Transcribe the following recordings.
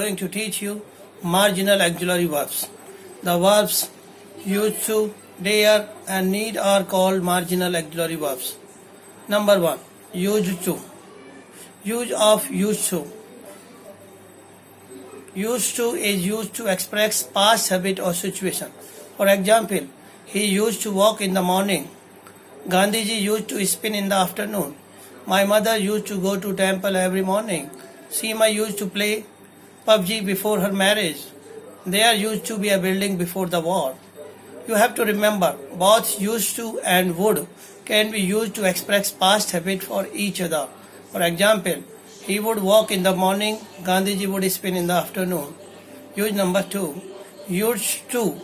going to teach you marginal auxiliary verbs. The verbs used to, dare and need are called marginal auxiliary verbs. Number 1. Used to. Use of used to. Used to is used to express past habit or situation. For example, he used to walk in the morning. Gandhiji used to spin in the afternoon. My mother used to go to temple every morning. Seema used to play PUBG before her marriage. There used to be a building before the war. You have to remember, both used to and would can be used to express past habit for each other. For example, he would walk in the morning, Gandhiji would spin in the afternoon. Use number 2. Used to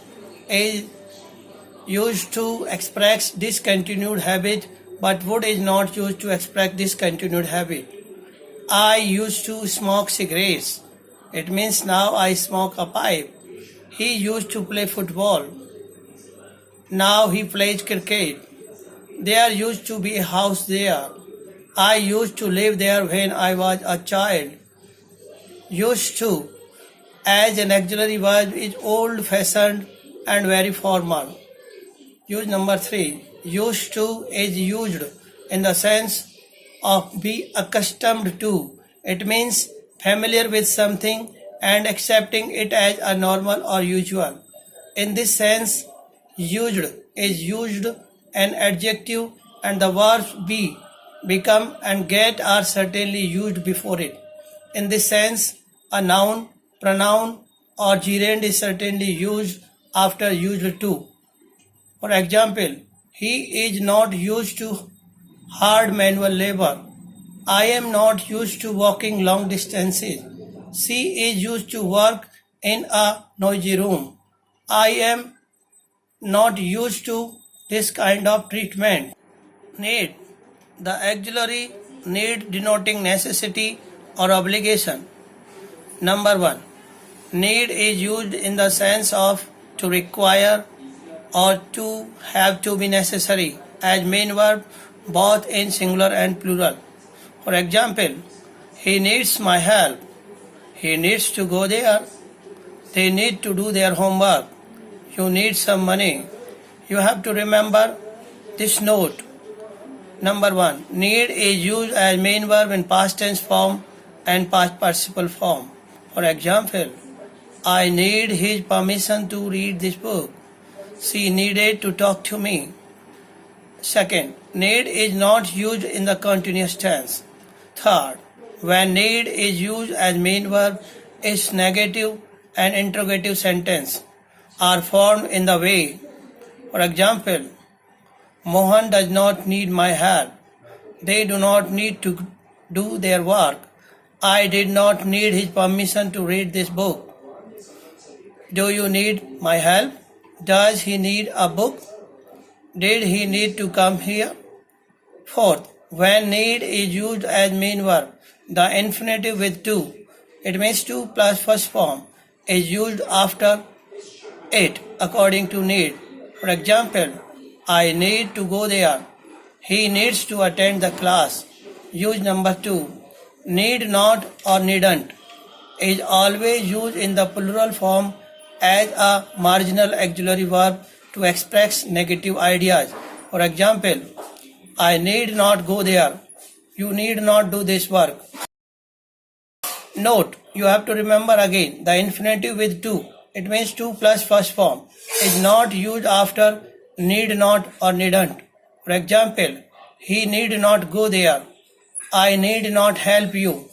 is used to express discontinued habit, but would is not used to express discontinued habit. I used to smoke cigarettes. It means now I smoke a pipe. He used to play football. Now he plays cricket. There used to be a house there. I used to live there when I was a child. Used to as an auxiliary verb is old-fashioned and very formal. Use number 3. Used to is used in the sense of be accustomed to. It means familiar with something and accepting it as a normal or usual. In this sense, used is used an adjective and the verbs be, become and get are certainly used before it. In this sense, a noun, pronoun or gerund is certainly used after used to. For example, he is not used to hard manual labor. I am not used to walking long distances. She is used to work in a noisy room. I am not used to this kind of treatment. Need. The auxiliary need denoting necessity or obligation. Number 1. Need is used in the sense of to require or to have to be necessary as main verb both in singular and plural. For example, he needs my help. He needs to go there. They need to do their homework. You need some money. You have to remember this note. Number 1. Need is used as main verb in past tense form and past participle form. For example, I need his permission to read this book. She needed to talk to me. Second, need is not used in the continuous tense. Third, when need is used as main verb, its negative and interrogative sentence are formed in the way. For example, Mohan does not need my help. They do not need to do their work. I did not need his permission to read this book. Do you need my help? Does he need a book? Did he need to come here? Fourth, when need is used as main verb, the infinitive with to, it means to plus first form, is used after it according to need. For example, I need to go there. He needs to attend the class. Use number 2. Need not or needn't is always used in the plural form as a marginal auxiliary verb to express negative ideas. For example, I need not go there. You need not do this work. Note, you have to remember again, the infinitive with to, it means to plus first form, is not used after need not or needn't. For example, he need not go there. I need not help you.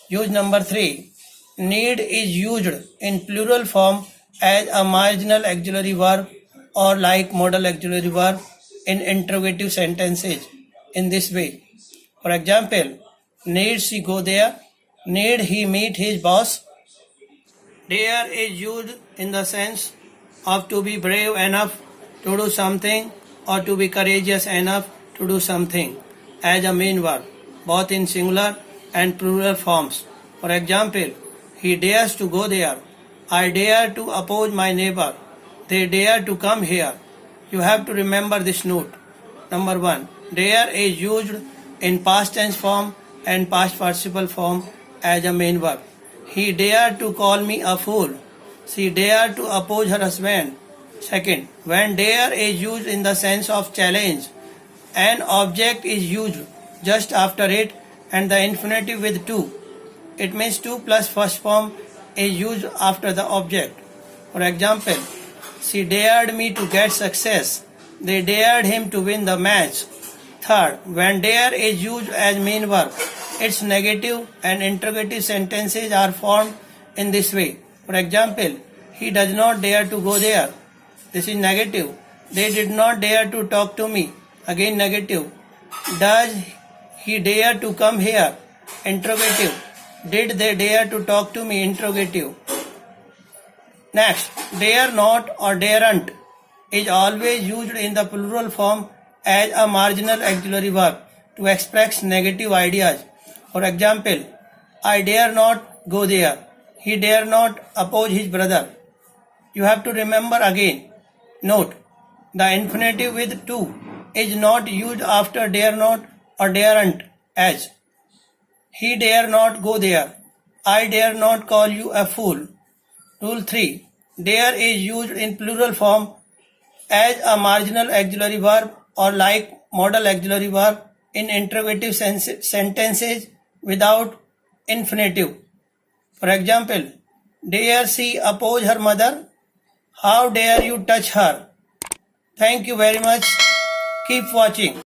Use number 3. Need is used in plural form as a marginal auxiliary verb or like modal auxiliary verb in interrogative sentences in this way. For example, need she go there? Need he meet his boss? Dare is used in the sense of to be brave enough to do something or to be courageous enough to do something as a main verb, both in singular and plural forms. For example, he dares to go there. I dare to oppose my neighbor. They dare to come here. You have to remember this note. Number 1. Dare is used in past tense form and past participle form as a main verb. He dared to call me a fool. She dared to oppose her husband. Second, when dare is used in the sense of challenge, an object is used just after it and the infinitive with to. It means to plus first form is used after the object. For example, she dared me to get success. They dared him to win the match. Third, when dare is used as main verb, its negative and interrogative sentences are formed in this way. For example, he does not dare to go there. This is negative. They did not dare to talk to me. Again negative. Does he dare to come here? Interrogative. Did they dare to talk to me? Interrogative. Next, dare not or daren't is always used in the plural form as a marginal auxiliary verb to express negative ideas. For example, I dare not go there. He dare not oppose his brother. You have to remember again. Note, the infinitive with to is not used after dare not or daren't as. He dare not go there. I dare not call you a fool. Rule 3. Dare is used in plural form as a marginal auxiliary verb or like modal auxiliary verb in interrogative sentences without infinitive. For example, dare she oppose her mother? How dare you touch her? Thank you very much. Keep watching.